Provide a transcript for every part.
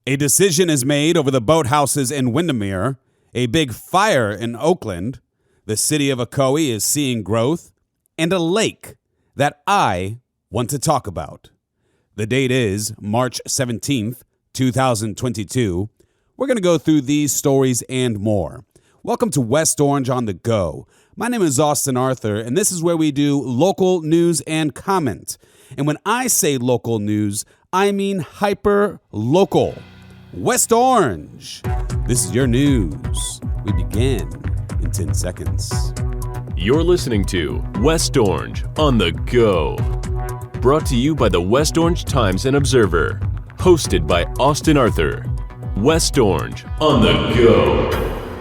A decision is made over the boathouses in Windermere, a big fire in Oakland, the City of Ocoee is seeing growth, and a lake that I want to talk about. The date is March 17th, 2022. We're going to go through these stories and more. Welcome to West Orange on the Go. My name is Austin Arthur, and this is where we do local news and comment. And when I say local news, I mean hyper-local. West Orange. This is your news. We begin in 10 seconds. You're listening to West Orange on the Go. Brought to you by the West Orange Times and Observer. Hosted by Austin Arthur. West Orange on the Go.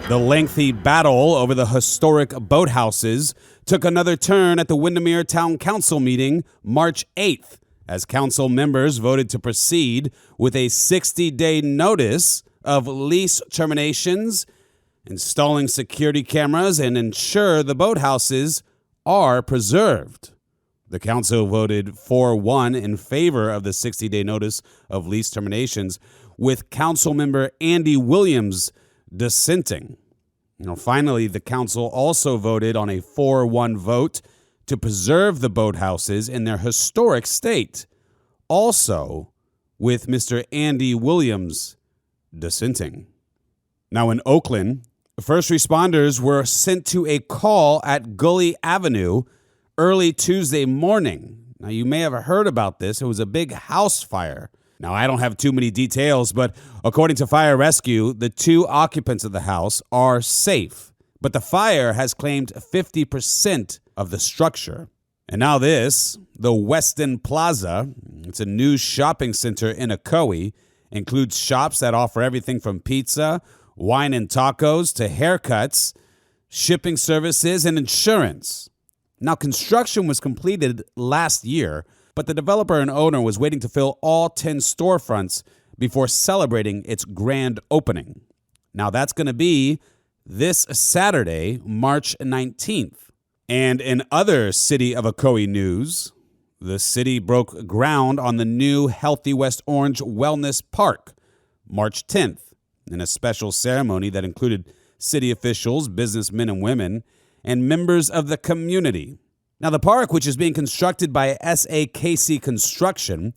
The lengthy battle over the historic boathouses took another turn at the Windermere Town Council meeting March 8th, as council members voted to proceed with a 60-day notice of lease terminations, installing security cameras, and ensure the boathouses are preserved. The council voted 4-1 in favor of the 60-day notice of lease terminations, with Councilmember Andy Williams dissenting. Finally, the council also voted on a 4-1 vote to preserve the boathouses in their historic state, also with Mr. Andy Williams dissenting. Now in Oakland, first responders were sent to a call at Gully Avenue early Tuesday morning. Now you may have heard about this. It was a big house fire. Now I don't have too many details, but according to fire rescue, the two occupants of the house are safe. But the fire has claimed 50% of the structure. And now this, the Weston Plaza, it's a new shopping center in Ocoee, includes shops that offer everything from pizza, wine and tacos, to haircuts, shipping services, and insurance. Now, construction was completed last year, but the developer and owner was waiting to fill all 10 storefronts before celebrating its grand opening. Now, that's going to be this Saturday, March 19th. And in other City of Ocoee news, the city broke ground on the new Healthy West Orange Wellness Park, March 10th, in a special ceremony that included city officials, businessmen and women, and members of the community. Now, the park, which is being constructed by SAKC Construction,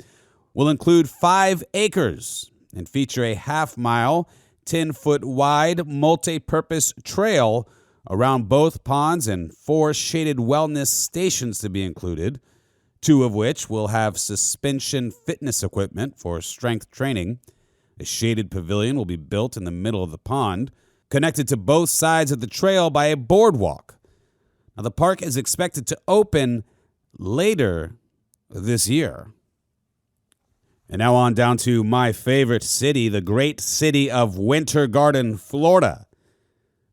will include 5 acres and feature a half-mile, 10-foot wide, multi-purpose trail around both ponds and 4 shaded wellness stations to be included, 2 of which will have suspension fitness equipment for strength training. A shaded pavilion will be built in the middle of the pond, connected to both sides of the trail by a boardwalk. Now, the park is expected to open later this year. And now on down to my favorite city, the great city of Winter Garden, Florida.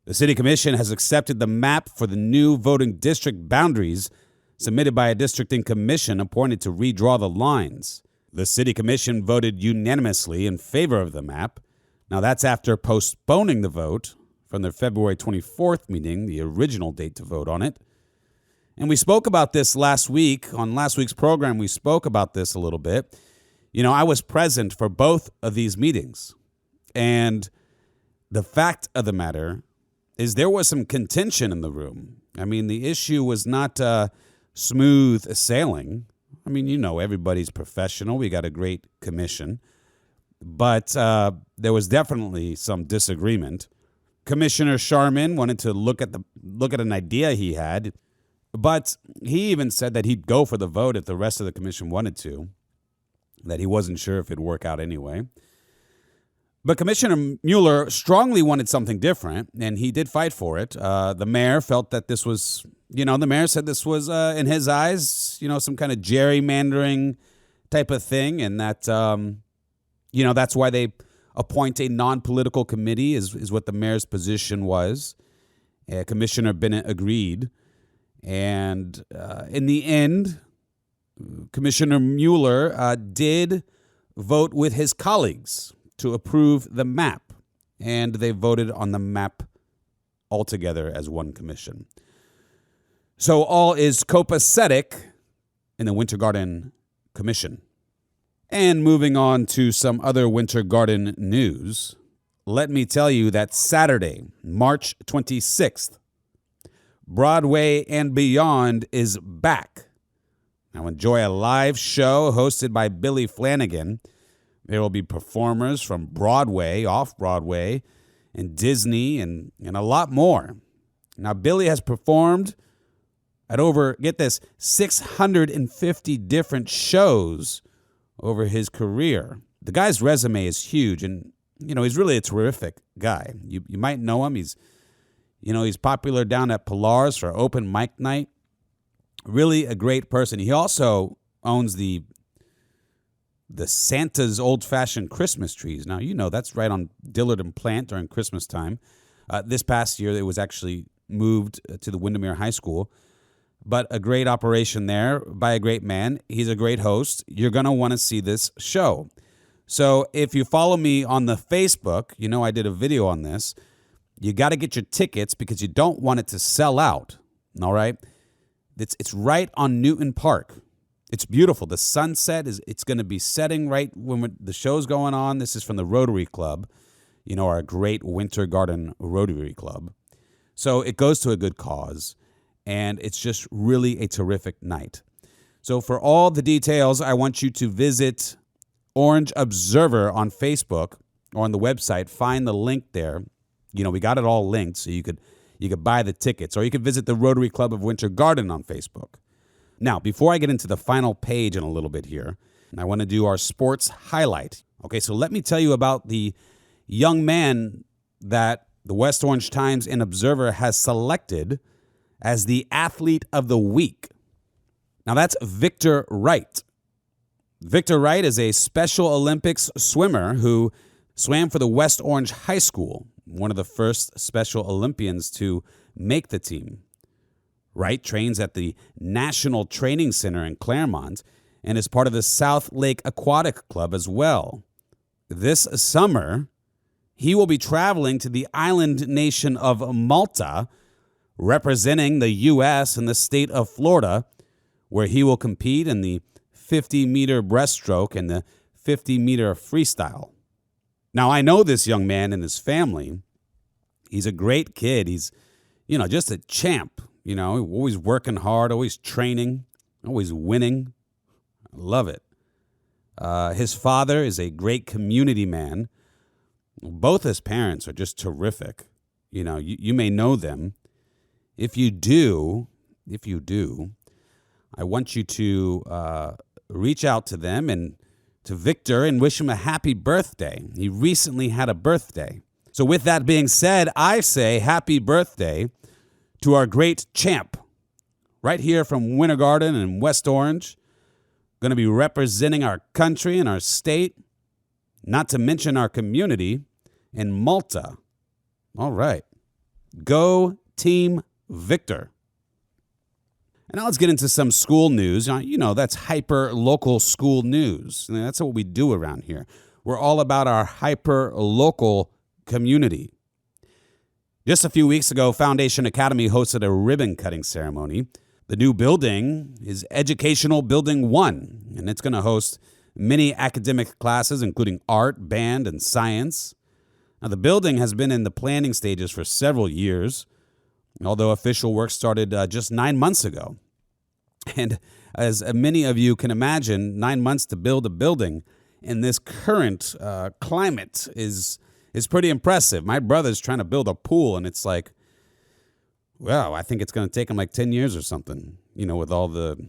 The City Commission has accepted the map for the new voting district boundaries submitted by a districting commission appointed to redraw the lines. The City Commission voted unanimously in favor of the map. Now, that's after postponing the vote from their February 24th meeting, the original date to vote on it. And we spoke about this last week. On last week's program, we spoke about this a little bit. I was present for both of these meetings. And the fact of the matter is there was some contention in the room. I mean, the issue was not smooth sailing. I mean, everybody's professional. We got a great commission. But there was definitely some disagreement. Commissioner Sharman wanted to look at an idea he had, but he even said that he'd go for the vote if the rest of the commission wanted to, that he wasn't sure if it'd work out anyway. But Commissioner Mueller strongly wanted something different, and he did fight for it. The mayor felt that this was, the mayor said this was, in his eyes, some kind of gerrymandering type of thing, and that, that's why they appoint a non-political committee is what the mayor's position was. Commissioner Bennett agreed. And in the end, Commissioner Mueller did vote with his colleagues to approve the map, and they voted on the map altogether as one commission. So all is copacetic in the Winter Garden Commission. And moving on to some other Winter Garden news, let me tell you that Saturday, March 26th, Broadway and Beyond is back. Now enjoy a live show hosted by Billy Flanagan. There will be performers from Broadway, off-Broadway, and Disney, and a lot more. Now, Billy has performed at over, get this, 650 different shows over his career. The guy's resume is huge, and, he's really a terrific guy. You might know him. He's popular down at Pilar's for open mic night. Really a great person. He also owns the Santa's old-fashioned Christmas trees. Now, that's right on Dillard and Plant during Christmas time. This past year, it was actually moved to the Windermere High School. But a great operation there by a great man. He's a great host. You're going to want to see this show. So if you follow me on the Facebook, I did a video on this. You got to get your tickets because you don't want it to sell out. All right? It's right on Newton Park. It's beautiful. The sunset it's going to be setting right when the show's going on. This is from the Rotary Club, our great Winter Garden Rotary Club. So it goes to a good cause, and it's just really a terrific night. So for all the details, I want you to visit Orange Observer on Facebook or on the website. Find the link there. We got it all linked, so you could buy the tickets, or you could visit the Rotary Club of Winter Garden on Facebook. Now, before I get into the final page in a little bit here, I want to do our sports highlight. Okay, so let me tell you about the young man that the West Orange Times and Observer has selected as the Athlete of the Week. Now, that's Victor Wright. Victor Wright is a Special Olympics swimmer who swam for the West Orange High School, one of the first Special Olympians to make the team. Wright trains at the National Training Center in Claremont and is part of the South Lake Aquatic Club as well. This summer, he will be traveling to the island nation of Malta, representing the U.S. in the state of Florida, where he will compete in the 50-meter breaststroke and the 50-meter freestyle. Now, I know this young man and his family. He's a great kid. He's, just a champ. Always working hard, always training, always winning. I love it. His father is a great community man. Both his parents are just terrific. You may know them. If you do, I want you to reach out to them and to Victor and wish him a happy birthday. He recently had a birthday. So with that being said, I say happy birthday to our great champ, right here from Winter Garden and West Orange, going to be representing our country and our state, not to mention our community in Malta. All right. Go Team Victor. And now let's get into some school news. That's hyper-local school news. That's what we do around here. We're all about our hyper-local community. Just a few weeks ago, Foundation Academy hosted a ribbon-cutting ceremony. The new building is Educational Building 1, and it's going to host many academic classes, including art, band, and science. Now, the building has been in the planning stages for several years, although official work started just 9 months ago. And as many of you can imagine, 9 months to build a building in this current climate is pretty impressive. My brother's trying to build a pool, and it's like, wow, I think it's going to take him like 10 years or something, with all the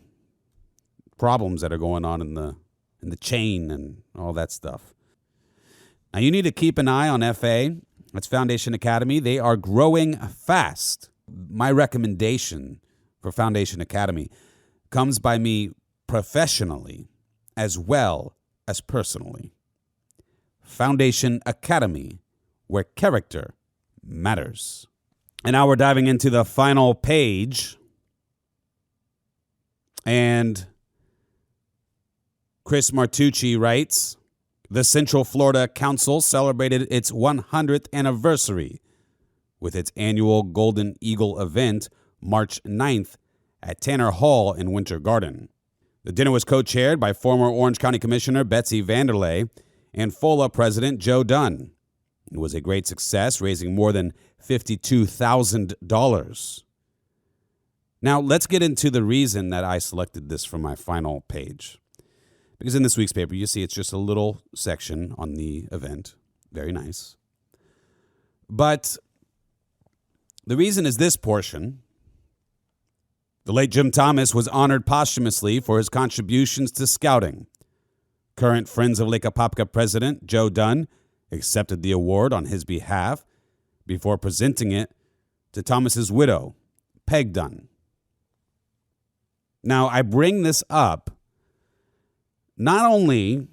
problems that are going on in the chain and all that stuff. Now, you need to keep an eye on FA. That's Foundation Academy. They are growing fast. My recommendation for Foundation Academy comes by me professionally as well as personally. Foundation Academy, where character matters. And now we're diving into the final page. And Chris Martucci writes, the Central Florida Council celebrated its 100th anniversary with its annual Golden Eagle event March 9th at Tanner Hall in Winter Garden. The dinner was co-chaired by former Orange County Commissioner Betsy Vanderlei and FOLA President Joe Dunn. It was a great success, raising more than $52,000. Now, let's get into the reason that I selected this for my final page. Because in this week's paper, you see it's just a little section on the event. Very nice. But the reason is this portion. The late Jim Thomas was honored posthumously for his contributions to scouting. Current Friends of Lake Apopka President Joe Dunn accepted the award on his behalf before presenting it to Thomas's widow, Peg Dunn. Now, I bring this up not only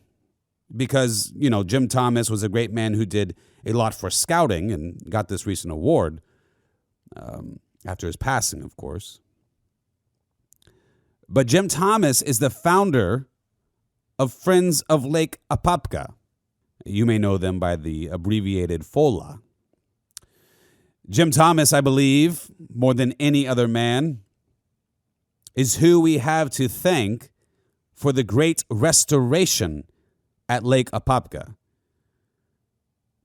because, Jim Thomas was a great man who did a lot for scouting and got this recent award after his passing, of course. But Jim Thomas is the founder of Friends of Lake Apopka. You may know them by the abbreviated FOLA. Jim Thomas, I believe, more than any other man, is who we have to thank for the great restoration at Lake Apopka.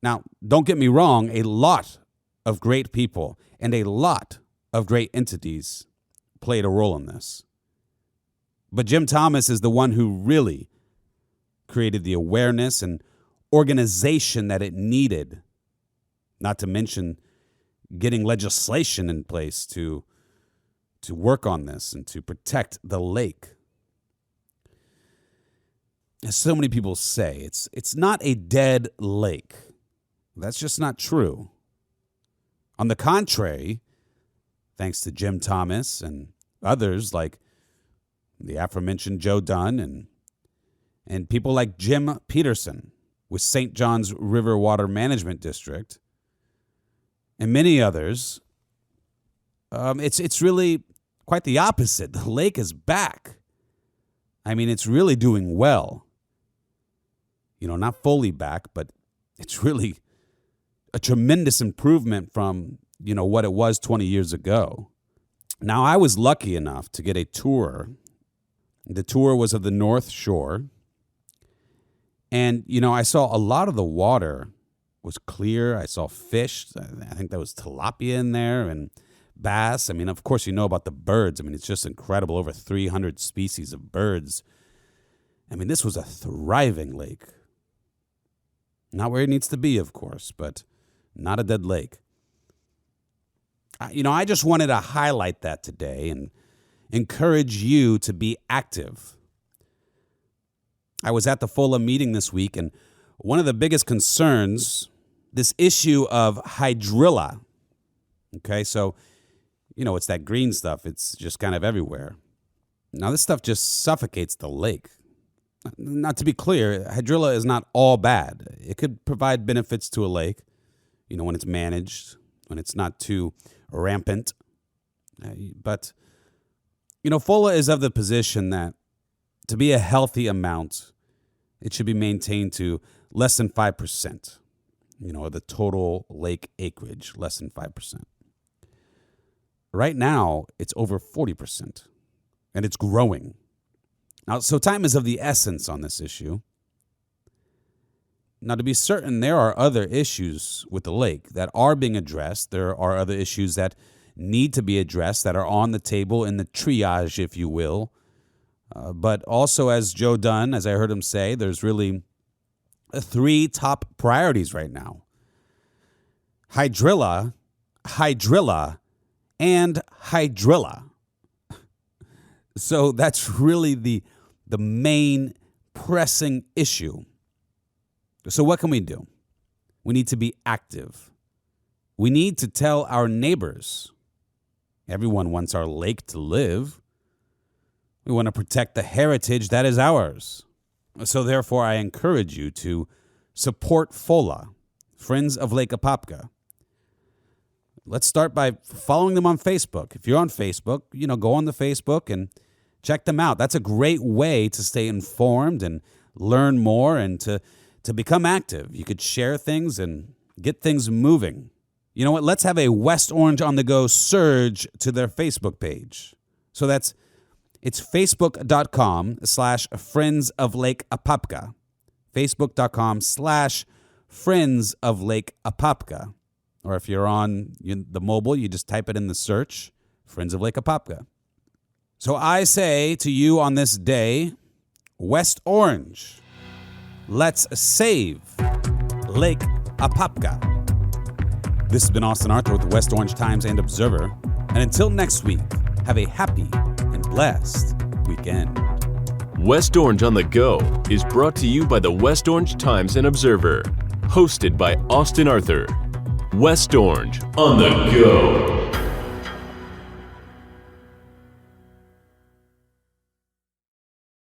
Now, don't get me wrong, a lot of great people and a lot of great entities played a role in this. But Jim Thomas is the one who really created the awareness and organization that it needed, not to mention getting legislation in place to work on this and to protect the lake. As so many people say, it's not a dead lake. That's just not true. On the contrary, thanks to Jim Thomas and others like the aforementioned Joe Dunn and people like Jim Peterson with St. John's River Water Management District and many others, it's really quite the opposite. The lake is back. I mean, it's really doing well. Not fully back, but it's really a tremendous improvement from, what it was 20 years ago. Now, I was lucky enough to get a tour. The tour was of the North Shore. And, I saw a lot of the water was clear. I saw fish. I think there was tilapia in there and bass. I mean, of course, about the birds. I mean, it's just incredible. Over 300 species of birds. I mean, this was a thriving lake. Not where it needs to be, of course, but not a dead lake. I just wanted to highlight that today and encourage you to be active. I was at the FOLA meeting this week, and one of the biggest concerns, this issue of Hydral. Okay, so, it's that green stuff. It's just kind of everywhere. Now, this stuff just suffocates the lake. Not to be clear, Hydral is not all bad. It could provide benefits to a lake, when it's managed, when it's not too rampant. But, FOLA is of the position that to be a healthy amount, it should be maintained to less than 5%, of the total lake acreage, less than 5%. Right now, it's over 40%, and it's growing. Now, so time is of the essence on this issue. Now, to be certain, there are other issues with the lake that are being addressed. There are other issues that need to be addressed that are on the table in the triage, if you will. But also, as Joe Dunn, as I heard him say, there's really 3 top priorities right now. Hydral, and Hydral. So that's really the main pressing issue. So what can we do? We need to be active. We need to tell our neighbors. Everyone wants our lake to live. We want to protect the heritage that is ours. So therefore, I encourage you to support FOLA, Friends of Lake Apopka. Let's start by following them on Facebook. If you're on Facebook, go on the Facebook and check them out. That's a great way to stay informed and learn more and to become active. You could share things and get things moving. You know what? Let's have a West Orange on the Go surge to their Facebook page. So It's facebook.com/Friends of Lake Apopka. Facebook.com/Friends of Lake Apopka. Or if you're on the mobile, you just type it in the search, Friends of Lake Apopka. So I say to you on this day, West Orange, let's save Lake Apopka. This has been Austin Arthur with the West Orange Times and Observer. And until next week, have a happy and blessed weekend. West Orange on the Go is brought to you by the West Orange Times and Observer. Hosted by Austin Arthur. West Orange on the Go.